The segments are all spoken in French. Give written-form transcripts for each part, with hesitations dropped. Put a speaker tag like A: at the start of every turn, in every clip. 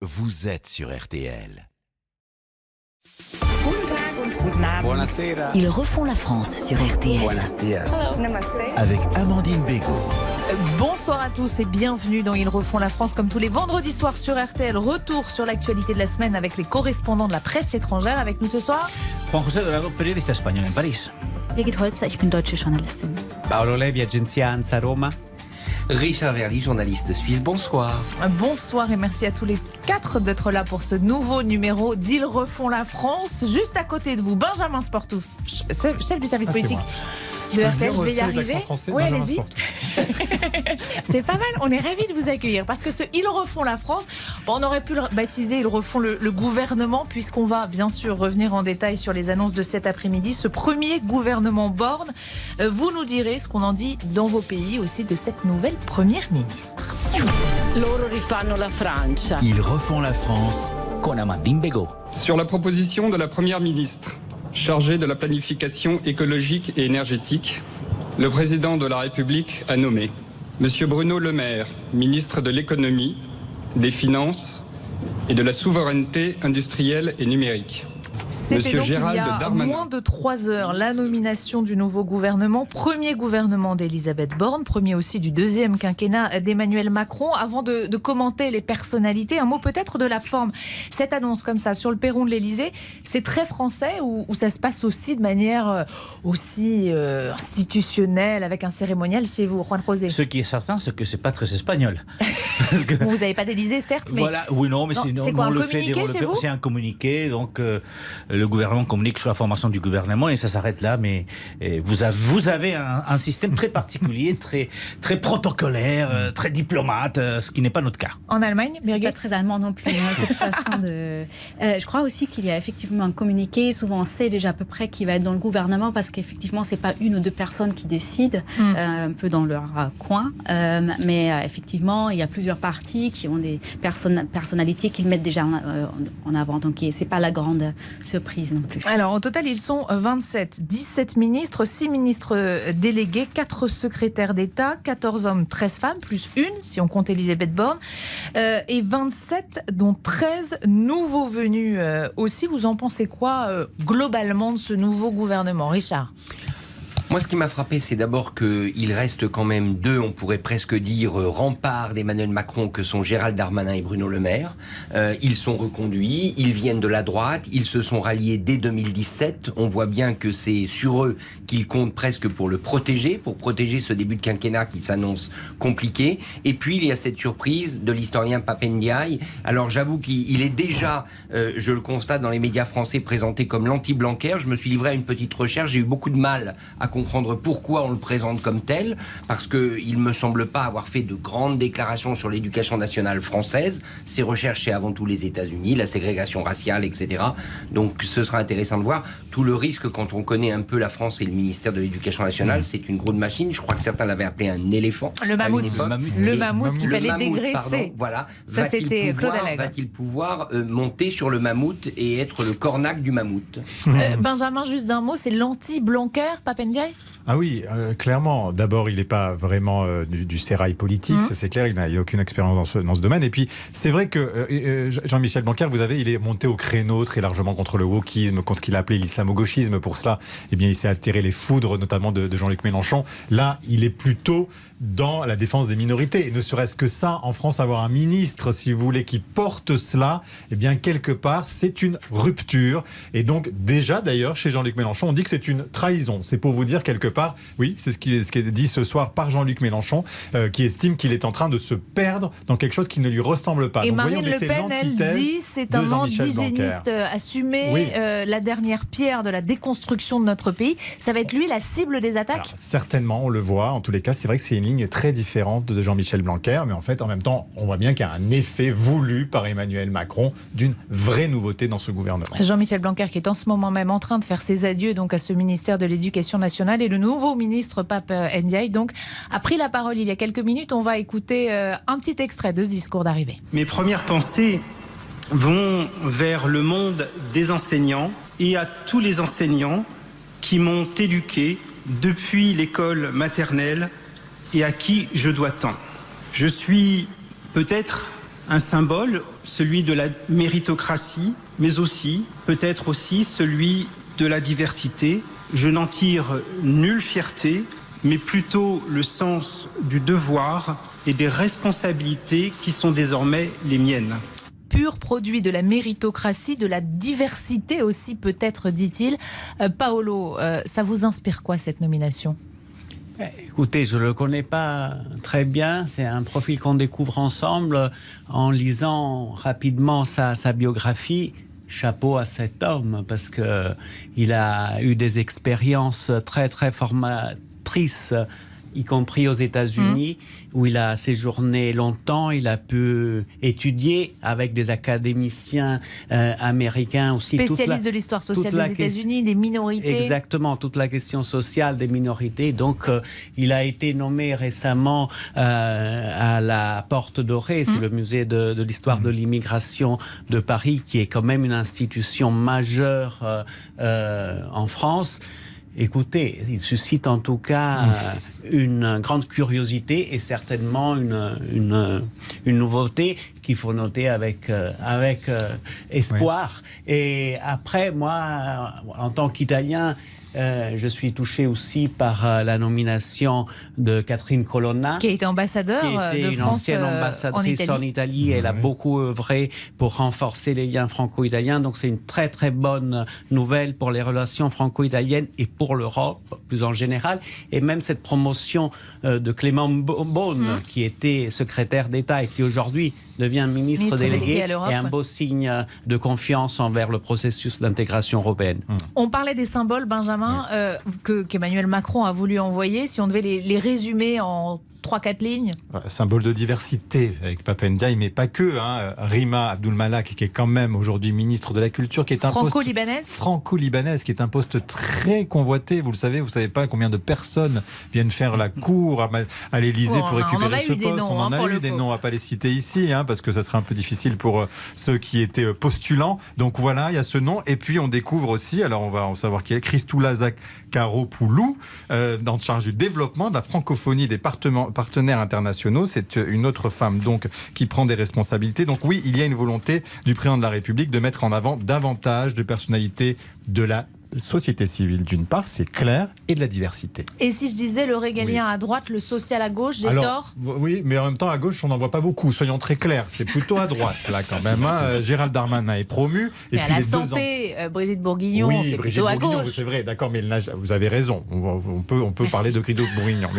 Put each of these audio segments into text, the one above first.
A: vous êtes sur RTL.
B: Ils refont la France sur RTL.
A: Avec Amandine Bégaud.
C: Bonsoir à tous et bienvenue dans Ils refont la France comme tous les vendredis soirs sur RTL. Retour sur l'actualité de la semaine avec les correspondants de la presse étrangère. Avec nous ce soir
D: Juan José Dorado, periodista español en París.
B: Birgit Holzer, ich bin deutsche Journalistin.
D: Paolo Levi, agenzia ANSA Roma.
E: Richard Verly, journaliste suisse, bonsoir.
C: Bonsoir et merci à tous les quatre d'être là pour ce nouveau numéro d'Ils refont la France. Juste à côté de vous, Benjamin Sportouf, chef du service politique de RTL, je vais y arriver. Oui, allez-y. C'est pas mal, on est ravis de vous accueillir parce que ce Ils refont la France, on aurait pu le baptiser Ils refont le gouvernement, puisqu'on va bien sûr revenir en détail sur les annonces de cet après-midi. Ce premier gouvernement Borne, vous nous direz ce qu'on en dit dans vos pays aussi de cette nouvelle première ministre.
F: Loro rifanno la Francia.
A: Ils refont la France.
D: Con Amandine Bégaud.
G: Sur la proposition de la Première ministre, chargée de la planification écologique et énergétique, le président de la République a nommé M. Bruno Le Maire, ministre de l'économie, des finances et de la souveraineté industrielle et numérique.
C: C'était donc il y a moins de 3 heures la nomination du nouveau gouvernement, premier gouvernement d'Elisabeth Borne, premier aussi du deuxième quinquennat d'Emmanuel Macron. Avant de commenter les personnalités, un mot peut-être de la forme. Cette annonce comme ça sur le perron de l'Élysée, c'est très français ou ça se passe aussi de manière aussi institutionnelle avec un cérémonial chez vous, Juan José?
D: Ce qui est certain, c'est que c'est pas très espagnol.
C: Vous n'avez pas d'Élysée, certes, mais
D: voilà, oui, non, mais
C: c'est quoi, un communiqué chez vous?
D: C'est un communiqué, donc le gouvernement communique sur la formation du gouvernement et ça s'arrête là. Mais vous avez un système très particulier, très protocolaire, très diplomate, ce qui n'est pas notre cas.
C: En Allemagne,
B: c'est pas très allemand non plus, cette façon de. Je crois aussi qu'il y a effectivement un communiqué. Souvent, on sait déjà à peu près qui va être dans le gouvernement parce qu'effectivement, c'est pas une ou deux personnes qui décident, un peu dans leur coin. Mais effectivement, il y a plusieurs partis qui ont des personnalités qu'ils mettent déjà en avant. Donc, c'est pas la grande surprise non plus.
C: Alors, au total, ils sont 27, 17 ministres, 6 ministres délégués, 4 secrétaires d'État, 14 hommes, 13 femmes, plus une, si on compte Elisabeth Borne, et 27, dont 13 nouveaux venus aussi. Vous en pensez quoi, globalement, de ce nouveau gouvernement, Richard ?
E: Moi, ce qui m'a frappé, c'est d'abord qu'il reste quand même deux, on pourrait presque dire, remparts d'Emmanuel Macron, que sont Gérald Darmanin et Bruno Le Maire. Ils sont reconduits, ils viennent de la droite, ils se sont ralliés dès 2017. On voit bien que c'est sur eux qu'ils comptent presque pour protéger ce début de quinquennat qui s'annonce compliqué. Et puis, il y a cette surprise de l'historien Pape Ndiaye. Alors, j'avoue qu'il est déjà, je le constate dans les médias français, présenté comme l'anti-Blanquer. Je me suis livré à une petite recherche, j'ai eu beaucoup de mal à comprendre pourquoi on le présente comme tel, parce qu'il ne me semble pas avoir fait de grandes déclarations sur l'éducation nationale française. Ses recherches, c'est avant tout les États-Unis, la ségrégation raciale, etc. Donc ce sera intéressant de voir. Tout le risque, quand on connaît un peu la France et le ministère de l'Éducation nationale, c'est une grosse machine. Je crois que certains l'avaient appelé un éléphant.
C: Le mammouth. Le mammouth qu'il fallait dégraisser.
E: Voilà.
C: Ça, c'était Claude Allègre.
E: Va-t-il pouvoir monter sur le mammouth et être le cornac du mammouth?
C: Benjamin, juste d'un mot, c'est l'anti-Blanquer, Pape Ndiaye?
H: Ah oui, clairement. D'abord, il n'est pas vraiment du sérail politique, ça c'est clair, il n'a aucune expérience dans ce domaine. Et puis, c'est vrai que Jean-Michel Blanquer, il est monté au créneau très largement contre le wokisme, contre ce qu'il a appelé l'islamo-gauchisme. Pour cela, eh bien, il s'est attiré les foudres, notamment de Jean-Luc Mélenchon. Là, il est plutôt dans la défense des minorités. Et ne serait-ce que ça, en France, avoir un ministre, si vous voulez, qui porte cela, eh bien, quelque part, c'est une rupture. Et donc, déjà, d'ailleurs, chez Jean-Luc Mélenchon, on dit que c'est une trahison. C'est pour vous dire quelque part, oui, c'est ce qui est dit ce soir par Jean-Luc Mélenchon, qui estime qu'il est en train de se perdre dans quelque chose qui ne lui ressemble pas.
C: Et
H: donc,
C: Marine Le Pen, elle dit, c'est un antigéniste assumé, oui. La dernière pierre de la déconstruction de notre pays. Ça va être lui la cible des attaques?
H: Alors, certainement, on le voit. En tous les cas, c'est vrai que c'est une ligne très différente de Jean-Michel Blanquer, mais en fait, en même temps, on voit bien qu'il y a un effet voulu par Emmanuel Macron d'une vraie nouveauté dans ce gouvernement.
C: Jean-Michel Blanquer qui est en ce moment même en train de faire ses adieux donc à ce ministère de l'Éducation nationale, et le nouveau ministre Pape Ndiaye donc a pris la parole il y a quelques minutes. On va écouter un petit extrait de ce discours d'arrivée.
I: Mes premières pensées vont vers le monde des enseignants et à tous les enseignants qui m'ont éduqué depuis l'école maternelle et à qui je dois tant. Je suis peut-être un symbole, celui de la méritocratie, mais aussi, peut-être aussi, celui de la diversité. Je n'en tire nulle fierté, mais plutôt le sens du devoir et des responsabilités qui sont désormais les miennes.
C: Pur produit de la méritocratie, de la diversité aussi peut-être, dit-il. Paolo, ça vous inspire quoi cette nomination ?
J: Écoutez, je ne le connais pas très bien. C'est un profil qu'on découvre ensemble en lisant rapidement sa biographie. Chapeau à cet homme parce qu'il a eu des expériences très très formatrices, y compris aux États-Unis, où il a séjourné longtemps. Il a pu étudier avec des académiciens américains aussi.
C: Spécialiste de l'histoire sociale des États-Unis, des minorités.
J: Exactement, toute la question sociale des minorités. Donc, il a été nommé récemment à la Porte Dorée, c'est le musée de l'histoire de l'immigration de Paris, qui est quand même une institution majeure en France. Écoutez, il suscite en tout cas une grande curiosité et certainement une nouveauté qu'il faut noter avec espoir. Oui. Et après, moi, en tant qu'Italien, je suis touché aussi par la nomination de Catherine Colonna,
C: qui a été ambassadeur de France,
J: qui était une ancienne ambassadrice en Italie. Elle a beaucoup œuvré pour renforcer les liens franco-italiens. Donc c'est une très très bonne nouvelle pour les relations franco-italiennes et pour l'Europe plus en général. Et même cette promotion de Clément Beaune, qui était secrétaire d'État et qui aujourd'hui devient ministre délégué, est un beau signe de confiance envers le processus d'intégration européenne.
C: On parlait des symboles, Benjamin, qu'Emmanuel Macron a voulu envoyer. Si on devait les résumer en 3-4 lignes.
H: Symbole de diversité avec Papa Ndiaye, mais pas que. Rima Abdul-Malak, qui est quand même aujourd'hui ministre de la Culture, qui est un
C: franco-libanaise.
H: Franco-libanaise, qui est un poste très convoité. Vous le savez, vous savez pas combien de personnes viennent faire la cour à l'Élysée pour récupérer ce poste. On en a eu des noms, on va pas les citer ici, parce que ça serait un peu difficile pour ceux qui étaient postulants. Donc voilà, il y a ce nom. Et puis on découvre aussi, alors on va en savoir qui est, Christoula Zakharopoulou, en charge du développement de la francophonie des partenaires internationaux. C'est une autre femme donc qui prend des responsabilités. Donc oui, il y a une volonté du président de la République de mettre en avant davantage de personnalités de la société civile d'une part, c'est clair, et de la diversité.
C: Et si je disais le régalien à droite, le social à gauche, j'ai tort ?
H: Oui, mais en même temps à gauche, on n'en voit pas beaucoup, soyons très clairs. C'est plutôt à droite, là, quand même. Gérald Darmanin est promu.
C: Mais et à la santé, Brigitte Bourguignon, c'est plutôt à gauche.
H: C'est vrai, d'accord, mais vous avez raison. On peut parler de Brigitte Bourguignon.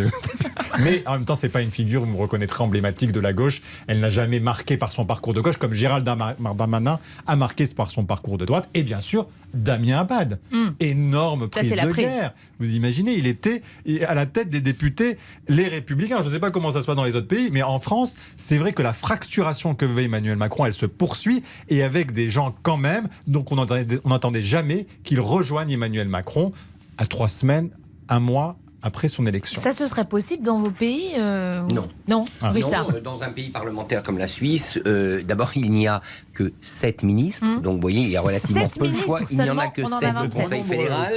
H: Mais en même temps, c'est pas une figure, vous me reconnaîtrez, emblématique de la gauche. Elle n'a jamais marqué par son parcours de gauche, comme Gérald Darmanin a marqué par son parcours de droite. Et bien sûr, Damien Abad. Énorme prise de guerre. Vous imaginez, il était à la tête des députés Les Républicains. Je ne sais pas comment ça se passe dans les autres pays, mais en France, c'est vrai que la fracturation que veut Emmanuel Macron, elle se poursuit, et avec des gens quand même, donc on n'entendait jamais qu'ils rejoignent Emmanuel Macron à 3 semaines, 1 mois après son élection.
C: Ça, ce serait possible dans vos pays
E: Non.
C: Non, Richard.
E: Non, dans un pays parlementaire comme la Suisse, d'abord, il n'y a que 7 ministres. Donc, vous voyez, il y a relativement peu de choix. Il n'y en a que 7 au Conseil fédéral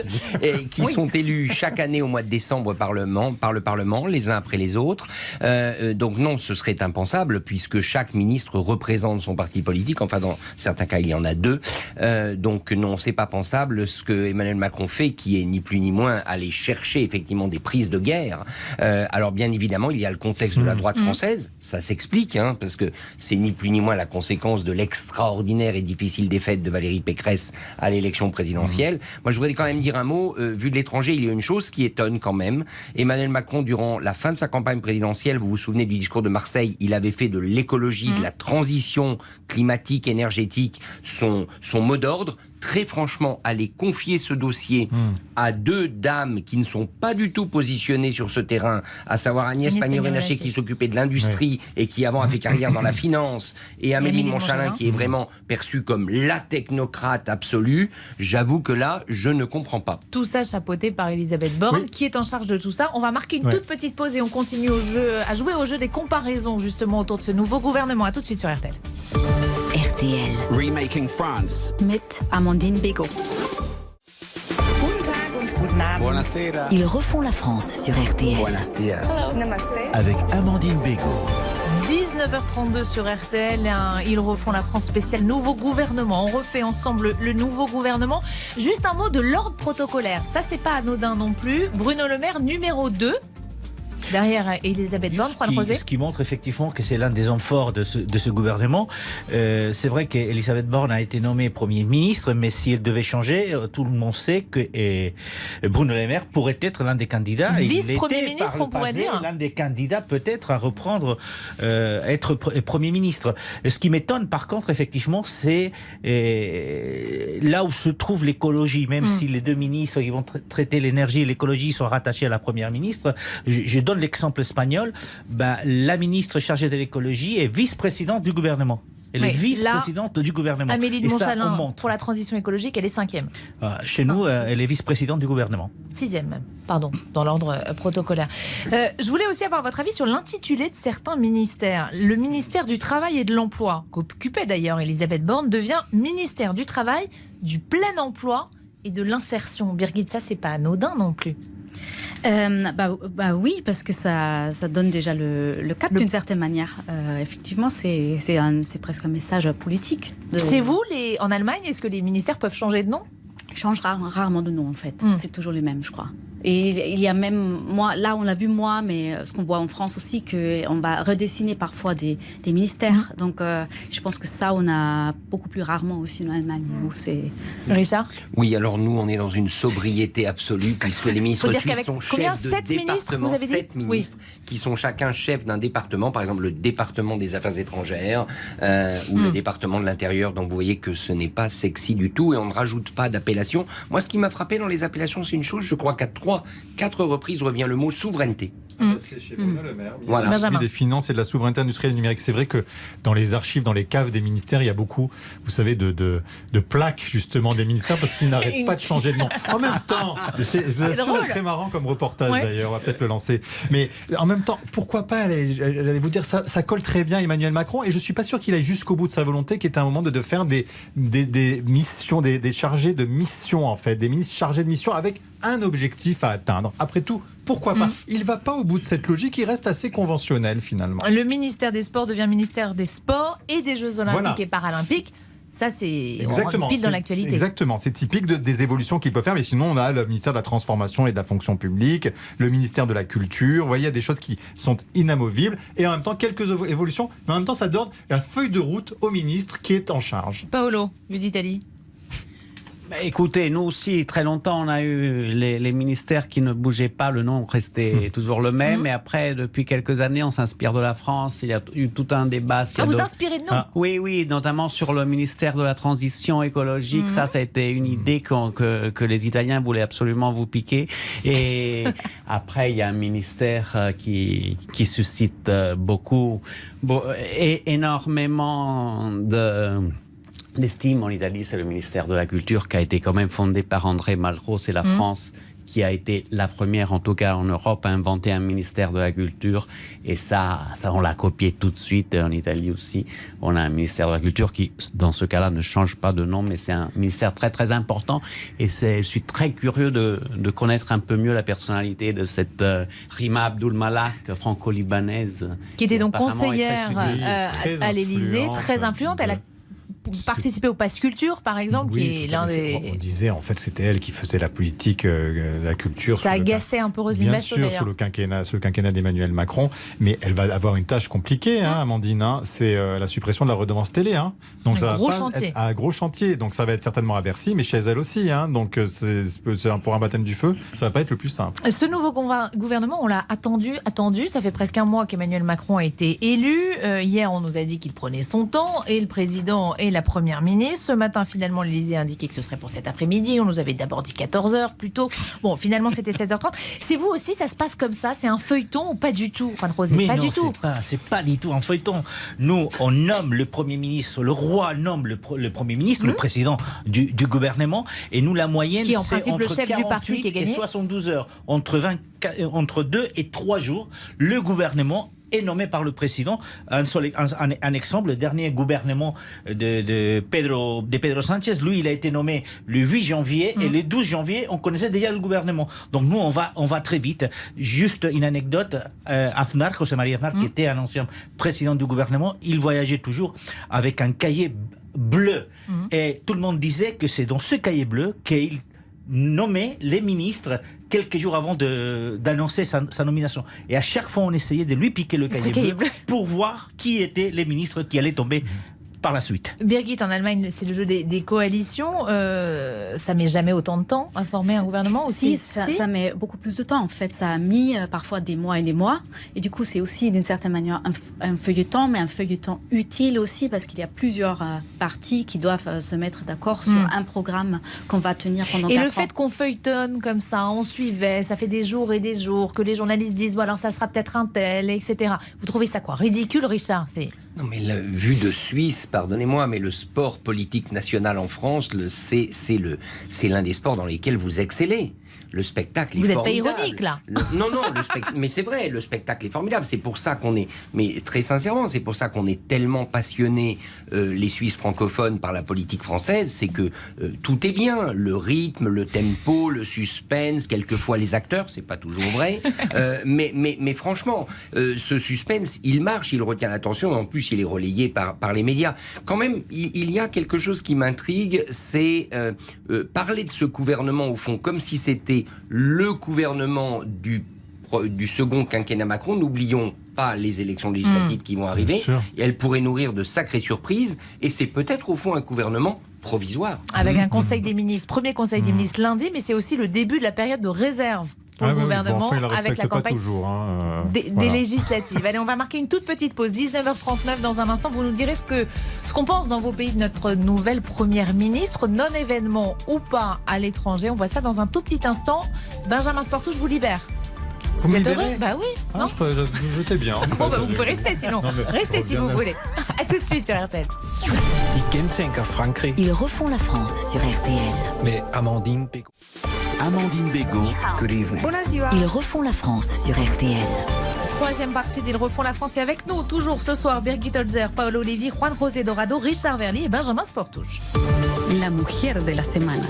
E: qui sont élus chaque année au mois de décembre par le Parlement, les uns après les autres. Donc, non, ce serait impensable puisque chaque ministre représente son parti politique. Enfin, dans certains cas, il y en a 2. Donc, non, c'est pas pensable. Ce que Emmanuel Macron fait, qui est ni plus ni moins aller chercher effectivement des prises de guerre. Alors, bien évidemment, il y a le contexte de la droite française. Ça s'explique, parce que c'est ni plus ni moins la conséquence de l'extraordinaire et difficile défaite de Valérie Pécresse à l'élection présidentielle. Moi, je voudrais quand même dire un mot. Vu de l'étranger, il y a une chose qui étonne quand même. Emmanuel Macron, durant la fin de sa campagne présidentielle, vous vous souvenez du discours de Marseille, il avait fait de l'écologie, de la transition climatique, énergétique, son mot d'ordre. Très franchement, aller confier ce dossier à 2 dames qui ne sont pas du tout positionnées sur ce terrain, à savoir Agnès Pannier-Runacher qui s'occupait de l'industrie et qui avant a fait carrière dans la finance, et Amélie de Montchalin qui est vraiment perçue comme la technocrate absolue, j'avoue que là, je ne comprends pas.
C: Tout ça chapeauté par Elisabeth Borne, qui est en charge de tout ça. On va marquer une toute petite pause et on continue à jouer au jeu des comparaisons justement autour de ce nouveau gouvernement. À tout de suite sur RTL.
K: RTL.
A: Remaking France.
K: Mit Amandine Bégaud. Ils refont la France sur RTL.
A: Avec Amandine Bégaud.
C: 19h32 sur RTL. Ils refont la France spéciale nouveau gouvernement. On refait ensemble le nouveau gouvernement. Juste un mot de l'ordre protocolaire. Ça, c'est pas anodin non plus. Bruno Le Maire, numéro 2. Derrière Elisabeth Borne,
D: ce qui montre effectivement que c'est l'un des hommes forts de ce gouvernement. C'est vrai qu'Elisabeth Borne a été nommée Premier ministre, mais si elle devait changer, tout le monde sait que Bruno Le Maire pourrait être l'un des candidats.
C: Vice-Premier ministre, on pourrait dire.
D: L'un des candidats peut-être à reprendre, être Premier ministre. Ce qui m'étonne par contre, effectivement, c'est là où se trouve l'écologie, même si les deux ministres qui vont traiter l'énergie et l'écologie sont rattachés à la Première ministre. Je donne l'exemple espagnol, la ministre chargée de l'écologie est vice-présidente du gouvernement. Elle est vice-présidente du gouvernement.
C: Amélie de Montchalin, pour la transition écologique, elle est 5e.
D: Chez nous, elle est vice-présidente du gouvernement.
C: 6e même, pardon, dans l'ordre protocolaire. Je voulais aussi avoir votre avis sur l'intitulé de certains ministères. Le ministère du Travail et de l'Emploi, qu'occupait d'ailleurs Elisabeth Borne, devient ministère du Travail, du plein emploi et de l'insertion. Birgit, ça, c'est pas anodin non plus.
B: Oui, parce que ça donne déjà le cap d'une certaine manière. Effectivement, c'est presque un message politique.
C: C'est vous, en Allemagne, est-ce que les ministères peuvent changer de nom ?
B: Ils changent rarement de nom, en fait. C'est toujours les mêmes, je crois. Et il y a même, là on l'a vu mais ce qu'on voit en France aussi, qu'on va redessiner parfois des ministères. Donc je pense que ça, on a beaucoup plus rarement aussi en Allemagne.
C: Richard ?
E: Oui, alors nous, on est dans une sobriété absolue, puisque les ministres qui sont chefs de département, 7 ministres, qui sont chacun chefs d'un département, par exemple le département des affaires étrangères ou le département de l'intérieur, donc vous voyez que ce n'est pas sexy du tout, et on ne rajoute pas d'appellation. Moi, ce qui m'a frappé dans les appellations, c'est une chose, je crois qu'à 4 reprises revient le mot souveraineté.
H: C'est chez Bruno Le Maire, ministre des Finances et de la souveraineté industrielle et numérique. C'est vrai que dans les archives, dans les caves des ministères, il y a beaucoup, vous savez, de plaques justement des ministères parce qu'ils n'arrêtent pas de changer de nom. En même temps, je vous assure, c'est très marrant comme reportage d'ailleurs, on va peut-être le lancer. Mais en même temps, pourquoi pas, j'allais vous dire, ça colle très bien Emmanuel Macron, et je suis pas sûr qu'il aille jusqu'au bout de sa volonté, qui est à un moment de faire des missions, des chargés de mission en fait, des ministres chargés de mission avec un objectif à atteindre. Après tout, pourquoi pas ? Il ne va pas au bout de cette logique, il reste assez conventionnel finalement.
C: Le ministère des Sports devient ministère des Sports et des Jeux Olympiques et Paralympiques. Ça, c'est pile dans l'actualité.
H: Exactement, c'est typique des évolutions qu'il peut faire. Mais sinon, on a le ministère de la Transformation et de la Fonction publique, le ministère de la Culture. Vous voyez, il y a des choses qui sont inamovibles. Et en même temps, quelques évolutions. Mais en même temps, ça donne la feuille de route au ministre qui est en charge.
C: Paolo, d'Italie.
J: Écoutez, nous aussi, très longtemps, on a eu les ministères qui ne bougeaient pas, le nom restait toujours le même. Et après, depuis quelques années, on s'inspire de la France. Il y a eu tout un débat.
C: Vous inspirez de nous ?
J: Oui, notamment sur le ministère de la Transition écologique. Ça a été une idée que les Italiens voulaient absolument vous piquer. Et après, il y a un ministère qui suscite énormément d'estime en Italie, c'est le ministère de la Culture qui a été quand même fondé par André Malraux. C'est la France qui a été la première, en tout cas en Europe, à inventer un ministère de la Culture. Et ça on l'a copié tout de suite. Et en Italie aussi, on a un ministère de la Culture qui, dans ce cas-là, ne change pas de nom, mais c'est un ministère très, très important. Et je suis très curieux de connaître un peu mieux la personnalité de cette Rima Abdul Malak, franco-libanaise.
C: Qui était donc conseillère à l'Élysée, très influente. Elle a participer au Pass Culture, par exemple, qui est l'un des...
H: On disait, en fait, c'était elle qui faisait la politique, la culture.
C: Ça agaçait un peu Roselyne Bachelot, d'ailleurs.
H: Bien sûr, sous le quinquennat d'Emmanuel Macron. Mais elle va avoir une tâche compliquée, Amandine. C'est la suppression de la redevance télé. Donc
C: un gros chantier.
H: Un gros chantier. Donc ça va être certainement à Bercy, mais chez elle aussi. Donc pour un baptême du feu, ça va pas être le plus simple.
C: Ce nouveau gouvernement, on l'a attendu. Ça fait presque un mois qu'Emmanuel Macron a été élu. Hier, on nous a dit qu'il prenait son temps, et le président et la Première ministre. Ce matin, finalement, l'Élysée a indiqué que ce serait pour cet après-midi. On nous avait d'abord dit 14h plutôt. Bon, finalement, c'était 16h30. Chez vous aussi, ça se passe comme ça ? C'est un feuilleton ou pas du tout, Juan Rosé ?
D: Mais
C: pas
D: non,
C: du tout.
D: C'est pas du tout un feuilleton. Nous, on nomme le Premier ministre, le roi nomme le Premier ministre, le président du gouvernement, et nous, la moyenne,
C: qui est en
D: c'est
C: principe
D: entre
C: le chef
D: 48
C: du parti qui est gagné.
D: et 72 heures. Entre 2 et 3 jours, le gouvernement est nommé par le président. Un exemple, le dernier gouvernement de Pedro Sánchez, lui, il a été nommé le 8 janvier et le 12 janvier, on connaissait déjà le gouvernement. Donc nous, on va très vite. Juste une anecdote, Aznar, José María Aznar, qui était un ancien président du gouvernement, il voyageait toujours avec un cahier bleu. Et tout le monde disait que c'est dans ce cahier bleu qu'il nommait les ministres quelques jours avant d'annoncer sa nomination. Et à chaque fois, on essayait de lui piquer le cahier bleu pour voir qui étaient les ministres qui allaient tomber par la suite.
C: Birgit, en Allemagne, c'est le jeu des coalitions. Ça met jamais autant de temps à se former un gouvernement aussi.
B: Ça met beaucoup plus de temps. En fait, ça a mis parfois des mois et des mois. Et du coup, c'est aussi d'une certaine manière un feuilleton, mais un feuilleton utile aussi parce qu'il y a plusieurs partis qui doivent se mettre d'accord sur un programme qu'on va tenir pendant 4 ans.
C: Et le fait qu'on feuilletonne comme ça, on suivait, ça fait des jours et des jours que les journalistes disent bon, alors ça sera peut-être un tel, etc. Vous trouvez ça quoi? Ridicule, Richard?
E: Non, mais la vue de Suisse, pardonnez-moi, mais le sport politique national en France, c'est l'un des sports dans lesquels vous excellez. Le spectacle est formidable.
C: Vous n'êtes pas ironique, là.
E: Non, mais c'est vrai, le spectacle est formidable. C'est pour ça qu'on est, mais très sincèrement, c'est pour ça qu'on est tellement passionnés, les Suisses francophones, par la politique française, c'est que tout est bien. Le rythme, le tempo, le suspense, quelquefois les acteurs, c'est pas toujours vrai. Mais franchement, ce suspense, il marche, il retient l'attention, et en plus, il est relayé par les médias. Quand même, il y a quelque chose qui m'intrigue, c'est parler de ce gouvernement, au fond, comme si c'était le gouvernement du second quinquennat Macron. N'oublions pas les élections législatives qui vont arriver. Et elles pourraient nourrir de sacrées surprises. Et c'est peut-être au fond un gouvernement provisoire.
C: Avec un conseil des ministres, premier conseil des ministres lundi, mais c'est aussi le début de la période de réserve pour le gouvernement, avec la campagne des législatives. Allez, on va marquer une toute petite pause, 19h39 dans un instant. Vous nous direz ce qu'on pense dans vos pays de notre nouvelle première ministre, non-événement ou pas à l'étranger. On voit ça dans un tout petit instant. Benjamin Sportouche, je vous libère.
H: Vous me libérez?
C: Bah oui.
H: Non, j'étais bien.
C: Bon, bah, vous pouvez rester sinon. Restez si vous voulez. A tout de suite sur RTL.
K: Ils refont la France sur RTL.
A: Mais Amandine Bégaud. Amandine Bégaud. Good evening.
K: Ils refont la France sur RTL.
C: Troisième partie d'Ils refont la France et avec nous toujours ce soir Birgit Holzer, Paolo Levi, Juan José Dorado, Richard Verly et Benjamin Sportouche.
K: La mujer de la semana.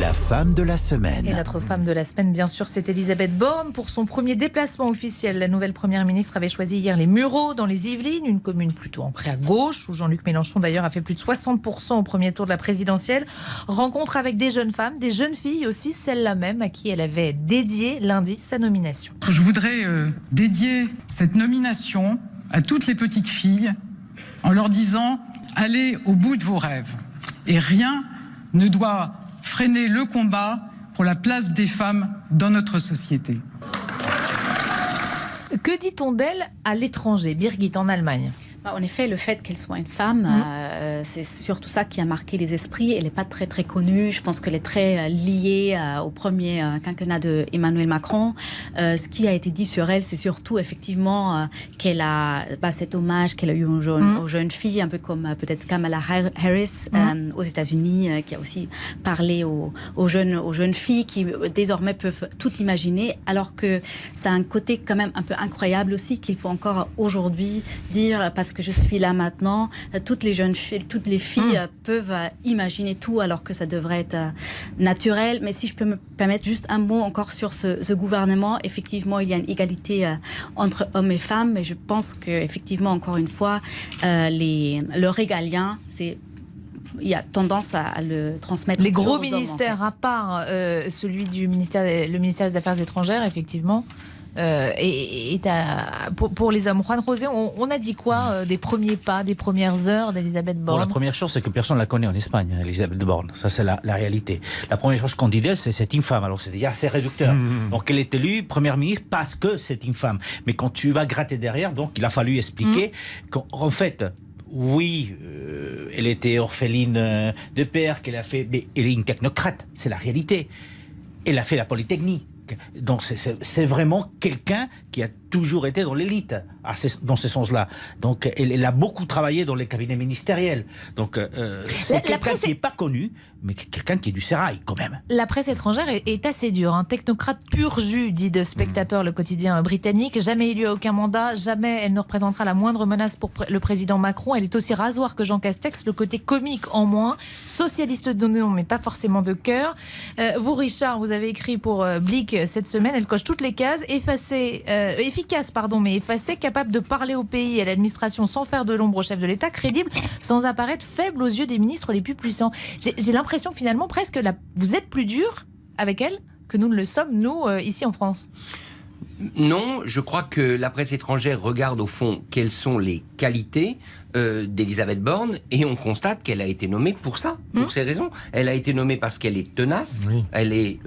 A: La femme de la semaine.
C: Et notre femme de la semaine, bien sûr, c'est Elisabeth Borne. Pour son premier déplacement officiel, la nouvelle première ministre avait choisi hier les Mureaux, dans les Yvelines, une commune plutôt ancrée à gauche, où Jean-Luc Mélenchon d'ailleurs a fait plus de 60% au premier tour de la présidentielle. Rencontre avec des jeunes femmes, des jeunes filles aussi, celle-là même à qui elle avait dédié lundi sa nomination.
L: Je voudrais dédier cette nomination à toutes les petites filles en leur disant « Allez au bout de vos rêves ». Et rien ne doit freiner le combat pour la place des femmes dans notre société.
C: Que dit-on d'elle à l'étranger, Birgit, en Allemagne ?
B: En effet, le fait qu'elle soit une femme, c'est surtout ça qui a marqué les esprits. Elle n'est pas très très connue. Je pense qu'elle est très liée au premier quinquennat de Emmanuel Macron. Ce qui a été dit sur elle, c'est surtout effectivement qu'elle a cet hommage qu'elle a eu aux jeunes filles, un peu comme peut-être Kamala Harris aux États-Unis, qui a aussi parlé aux jeunes filles qui désormais peuvent tout imaginer, alors que ça a un côté quand même un peu incroyable aussi qu'il faut encore aujourd'hui dire, parce que je suis là maintenant, toutes les jeunes filles, toutes les filles peuvent imaginer tout alors que ça devrait être naturel. Mais si je peux me permettre juste un mot encore sur ce gouvernement, effectivement il y a une égalité entre hommes et femmes, mais je pense qu'effectivement encore une fois le régalien, il y a tendance à le transmettre.
C: Les gros ministères, hommes, en fait. À part celui du ministère des Affaires étrangères, effectivement. Pour les hommes, Juan José, on a dit quoi des premiers pas, des premières heures d'Elisabeth Borne?
D: La première chose, c'est que personne ne la connaît en Espagne, Elisabeth Borne. Ça, c'est la réalité. La première chose qu'on disait, c'est une femme. Alors, c'est déjà assez réducteur. Donc, elle est élue première ministre parce que c'est une femme. Mais quand tu vas gratter derrière, donc, il a fallu expliquer qu'en fait, oui, elle était orpheline de père, mais elle est une technocrate. C'est la réalité. Elle a fait la Polytechnique. Donc c'est vraiment quelqu'un qui a toujours été dans l'élite, dans ce sens-là. Donc, elle a beaucoup travaillé dans les cabinets ministériels. Donc, c'est quelqu'un qui n'est pas connu, mais quelqu'un qui est du sérail, quand même.
C: La presse étrangère est assez dure. Un technocrate pur jus, dit de Spectator, le quotidien britannique. Jamais élue à aucun mandat, jamais elle ne représentera la moindre menace pour le président Macron. Elle est aussi rasoir que Jean Castex, le côté comique en moins. Socialiste de nom, mais pas forcément de cœur. Vous, Richard, vous avez écrit pour Blick cette semaine. Elle coche toutes les cases. Efficace, mais effacée, capable de parler au pays et à l'administration sans faire de l'ombre au chef de l'État, crédible, sans apparaître faible aux yeux des ministres les plus puissants. J'ai l'impression finalement presque vous êtes plus dur avec elle que nous ne le sommes, nous, ici en France.
E: Non, je crois que la presse étrangère regarde au fond quelles sont les qualités d'Elisabeth Borne et on constate qu'elle a été nommée pour ça, pour ces raisons. Elle a été nommée parce qu'elle est tenace, elle est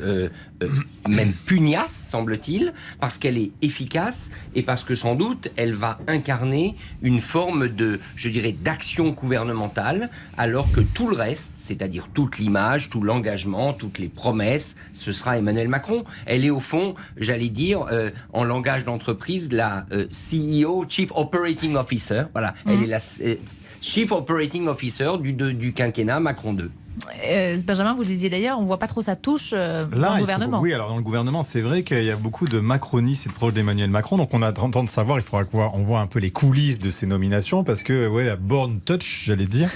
E: même pugnace, semble-t-il, parce qu'elle est efficace et parce que sans doute elle va incarner une forme de, je dirais, d'action gouvernementale, alors que tout le reste, c'est-à-dire toute l'image, tout l'engagement, toutes les promesses, ce sera Emmanuel Macron. Elle est au fond, j'allais dire, en langage d'entreprise, la CEO, Chief Operating Officer. Voilà, elle est la Chief Operating Officer du quinquennat Macron 2.
C: Benjamin, vous le disiez d'ailleurs, on ne voit pas trop sa touche dans le gouvernement.
H: Oui, alors dans le gouvernement, c'est vrai qu'il y a beaucoup de macronistes et de proches d'Emmanuel Macron. Donc on a tenté de savoir, il faudra qu'on voit un peu les coulisses de ces nominations parce que la Borne touch, j'allais dire,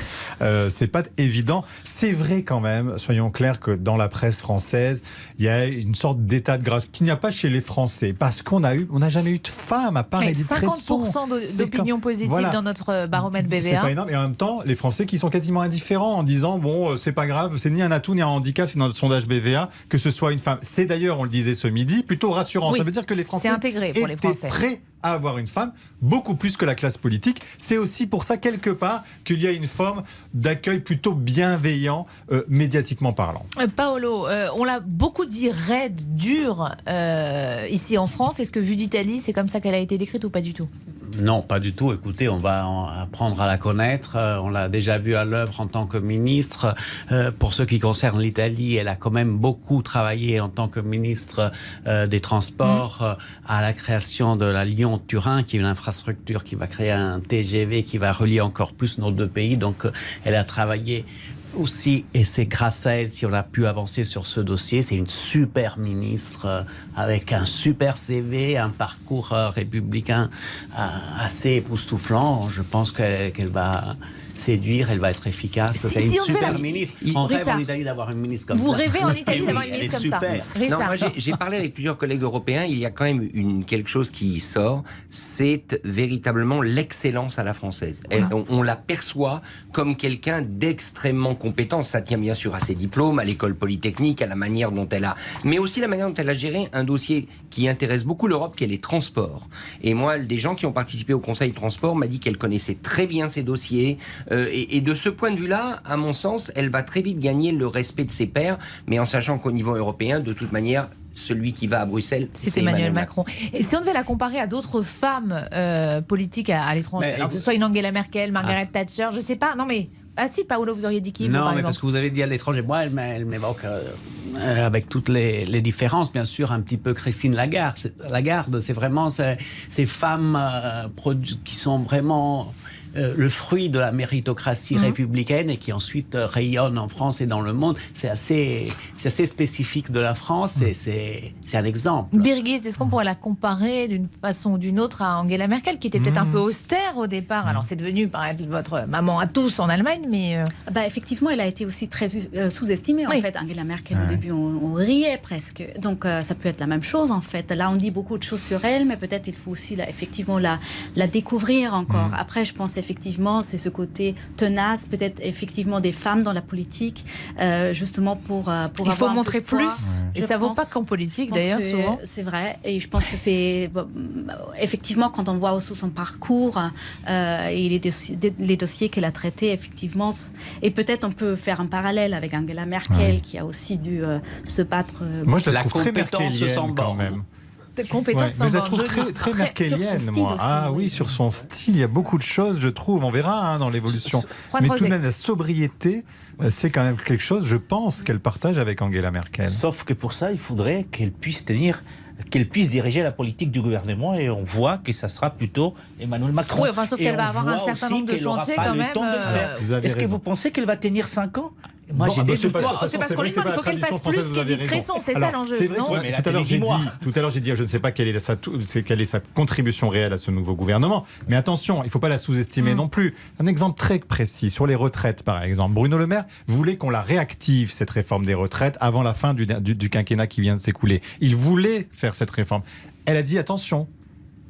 H: c'est pas évident. C'est vrai quand même, soyons clairs, que dans la presse française, il y a une sorte d'état de grâce qu'il n'y a pas chez les Français parce qu'on n'a jamais eu de femme à part Edith Cresson.
C: 50% d'opinion positive dans notre baromètre BVA.
H: C'est pas énorme. Et en même temps, les Français qui sont quasiment indifférents en disant c'est pas grave, c'est ni un atout ni un handicap, c'est dans notre sondage BVA que ce soit une femme. C'est d'ailleurs, on le disait ce midi, plutôt rassurant. Ça veut dire que les Français étaient prêts à avoir une femme, beaucoup plus que la classe politique. C'est aussi pour ça, quelque part, qu'il y a une forme d'accueil plutôt bienveillant, médiatiquement parlant.
C: Paolo, on l'a beaucoup dit raide, dure, ici en France. Est-ce que vu d'Italie, c'est comme ça qu'elle a été décrite ou pas du tout ?
J: Non, pas du tout. Écoutez, on va apprendre à la connaître. On l'a déjà vue à l'œuvre en tant que ministre. Pour ce qui concerne l'Italie, elle a quand même beaucoup travaillé en tant que ministre des Transports à la création de la Lyon-Turin, qui est une infrastructure qui va créer un TGV qui va relier encore plus nos deux pays. Donc, elle a travaillé aussi, et c'est grâce à elle si on a pu avancer sur ce dossier. C'est une super ministre avec un super CV, un parcours républicain assez époustouflant. Je pense qu'elle va séduire, elle va être efficace. C'est une super ministre. On rêve en Italie d'avoir une ministre comme ça.
C: Vous rêvez en Italie d'avoir une ministre comme ça.
E: Non, moi j'ai parlé avec plusieurs collègues européens. Il y a quand même quelque chose qui sort. C'est véritablement l'excellence à la française. On la perçoit comme quelqu'un d'extrêmement compétent. Ça tient bien sûr à ses diplômes, à l'école polytechnique, à la manière dont elle a, mais aussi la manière dont elle a géré un dossier qui intéresse beaucoup l'Europe, qui est les transports. Et moi, des gens qui ont participé au Conseil Transport m'a dit qu'elle connaissait très bien ces dossiers. Et de ce point de vue-là, à mon sens, elle va très vite gagner le respect de ses pairs, mais en sachant qu'au niveau européen, de toute manière, celui qui va à Bruxelles, c'est Emmanuel Macron.
C: Et si on devait la comparer à d'autres femmes politiques à l'étranger, alors que ce soit une Angela Merkel, Margaret Thatcher, je ne sais pas, non mais... Ah si, Paolo, vous auriez dit qui?
J: Non, mais parce que vous avez dit à l'étranger. Moi, elle m'évoque, avec toutes les différences, bien sûr, un petit peu Christine Lagarde. C'est vraiment ces femmes qui sont vraiment... le fruit de la méritocratie républicaine et qui ensuite rayonne en France et dans le monde. C'est assez spécifique de la France et c'est un exemple.
C: Birgit, est-ce qu'on pourrait la comparer d'une façon ou d'une autre à Angela Merkel, qui était peut-être un peu austère au départ? Alors c'est devenu paraître votre maman à tous en Allemagne, mais...
B: effectivement, elle a été aussi très sous-estimée en fait. Angela Merkel, au début, on riait presque. Donc ça peut être la même chose en fait. Là, on dit beaucoup de choses sur elle, mais peut-être il faut aussi effectivement la découvrir encore. Après, je pense effectivement, c'est ce côté tenace, peut-être effectivement des femmes dans la politique, justement pour
C: il faut montrer plus, et ça ne vaut pas qu'en politique d'ailleurs, souvent.
B: C'est vrai, et je pense que c'est... effectivement, quand on voit aussi son parcours et les dossiers qu'elle a traités, effectivement, et peut-être on peut faire un parallèle avec Angela Merkel, qui a aussi dû se battre...
H: Moi, je la trouve très merkelienne quand même.
C: Compétence
H: mais je la trouve très merkelienne, moi. Aussi, sur son style, il y a beaucoup de choses, je trouve. On verra dans l'évolution. Mais tout de même, la sobriété, c'est quand même quelque chose, je pense, qu'elle partage avec Angela Merkel.
D: Sauf que pour ça, il faudrait qu'elle puisse tenir qu'elle puisse diriger la politique du gouvernement et on voit que ça sera plutôt Emmanuel Macron.
C: Oui, enfin, sauf qu'elle va avoir un certain nombre de chantiers quand même.
D: Est-ce que vous pensez qu'elle va tenir 5 ans? Moi, j'ai des doutes.
C: C'est parce qu'on lui demande, il faut qu'elle fasse plus qu'Edith Cresson, c'est ça l'enjeu.
H: C'est vrai, tout à l'heure j'ai dit, je ne sais pas quelle est sa contribution réelle à ce nouveau gouvernement, mais attention, il ne faut pas la sous-estimer non plus. Un exemple très précis, sur les retraites par exemple. Bruno Le Maire voulait qu'on la réactive, cette réforme des retraites, avant la fin du quinquennat qui vient de s'écouler. Il voulait faire cette réforme. Elle a dit attention.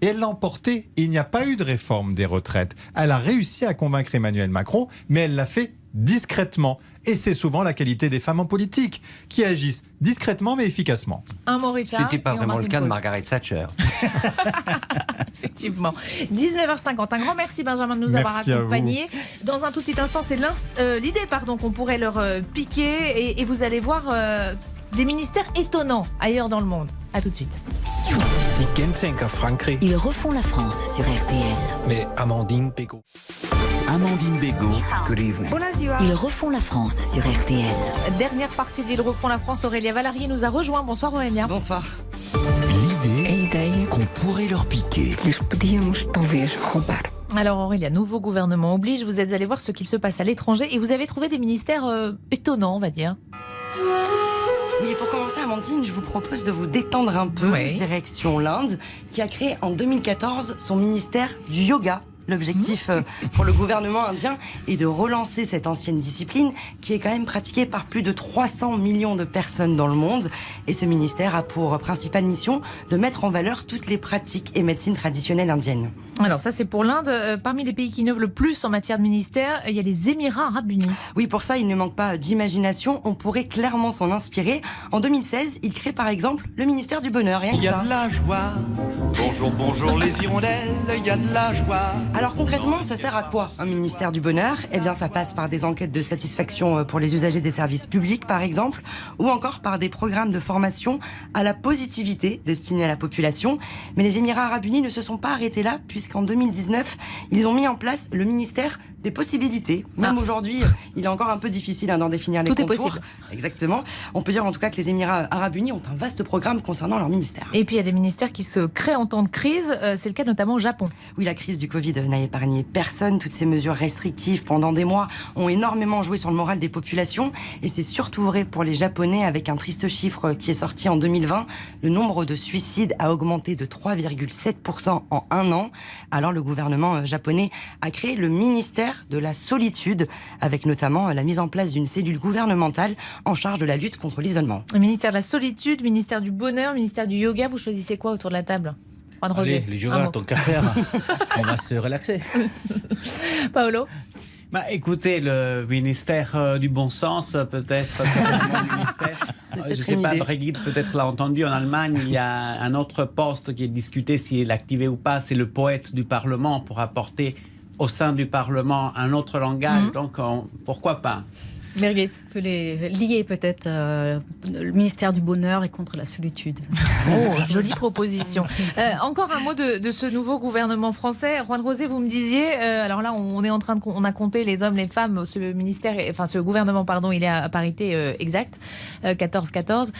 H: Et elle l'a emporté. Il n'y a pas eu de réforme des retraites. Elle a réussi à convaincre Emmanuel Macron, mais elle l'a fait discrètement. Et c'est souvent la qualité des femmes en politique, qui agissent discrètement mais efficacement.
C: Un mot, Richard.
E: C'était pas vraiment le cas de Margaret Thatcher.
C: Effectivement. 19h50. Un grand merci, Benjamin, de nous avoir accompagnés. Dans un tout petit instant, c'est l'idée qu'on pourrait leur piquer. Et vous allez voir des ministères étonnants ailleurs dans le monde. À tout de suite.
K: Ils refont la France sur RTL.
A: Mais Amandine Bégaud. Amandine Bégaud.
K: Good evening. Ils refont la France sur RTL.
C: Dernière partie d'Ils refont la France. Aurélien Valarié nous a rejoint. Bonsoir Aurélien.
M: Bonsoir.
A: L'idée qu'on pourrait leur piquer.
C: Alors Aurélien, nouveau gouvernement oblige. Vous êtes allé voir ce qu'il se passe à l'étranger et vous avez trouvé des ministères étonnants, on va dire.
M: Oui, pour commencer, Amandine, je vous propose de vous détendre un peu. Direction l'Inde, qui a créé en 2014 son ministère du yoga. L'objectif pour le gouvernement indien est de relancer cette ancienne discipline qui est quand même pratiquée par plus de 300 millions de personnes dans le monde. Et ce ministère a pour principale mission de mettre en valeur toutes les pratiques et médecines traditionnelles indiennes.
C: Alors ça c'est pour l'Inde. Parmi les pays qui innovent le plus en matière de ministère, il y a les Émirats Arabes Unis.
M: Oui, pour ça il ne manque pas d'imagination. On pourrait clairement s'en inspirer. En 2016, il crée par exemple le ministère du Bonheur.
N: Il y a de la joie. Bonjour, bonjour les hirondelles, il y a de la joie.
M: Alors concrètement, ça sert à quoi un ministère du Bonheur? Eh bien ça passe par des enquêtes de satisfaction pour les usagers des services publics par exemple, ou encore par des programmes de formation à la positivité destinés à la population. Mais les Émirats Arabes Unis ne se sont pas arrêtés là, puisqu'en 2019, ils ont mis en place le ministère des possibilités. Même aujourd'hui, il est encore un peu difficile d'en définir les contours.
C: Tout est possible.
M: Exactement. On peut dire en tout cas que les Émirats Arabes Unis ont un vaste programme concernant leur ministère.
C: Et puis il y a des ministères qui se créent en temps de crise. C'est le cas notamment au Japon.
M: Oui, la crise du Covid n'a épargné personne. Toutes ces mesures restrictives pendant des mois ont énormément joué sur le moral des populations. Et c'est surtout vrai pour les Japonais, avec un triste chiffre qui est sorti en 2020. Le nombre de suicides a augmenté de 3,7% en un an. Alors le gouvernement japonais a créé le ministère de la solitude, avec notamment la mise en place d'une cellule gouvernementale en charge de la lutte contre l'isolement.
C: Le ministère de la solitude, ministère du bonheur, ministère du yoga, vous choisissez quoi autour de la table?
D: Allez, le yoga, tant qu'à faire, on va se relaxer.
C: Paolo?
J: Écoutez, le ministère du bon sens, peut-être. Je ne sais pas, Brigitte peut-être l'a entendu, en Allemagne, il y a un autre poste qui est discuté s'il est activé ou pas, c'est le poète du Parlement, pour apporter au sein du Parlement un autre langage. Donc, pourquoi pas?
C: Birgit,
B: peut les lier peut-être le ministère du Bonheur et contre la solitude.
C: Oh, jolie proposition. Encore un mot de ce nouveau gouvernement français. Juan Rosé, vous me disiez, alors là on a compté les hommes, les femmes, ce gouvernement, il est à parité exacte, 14-14.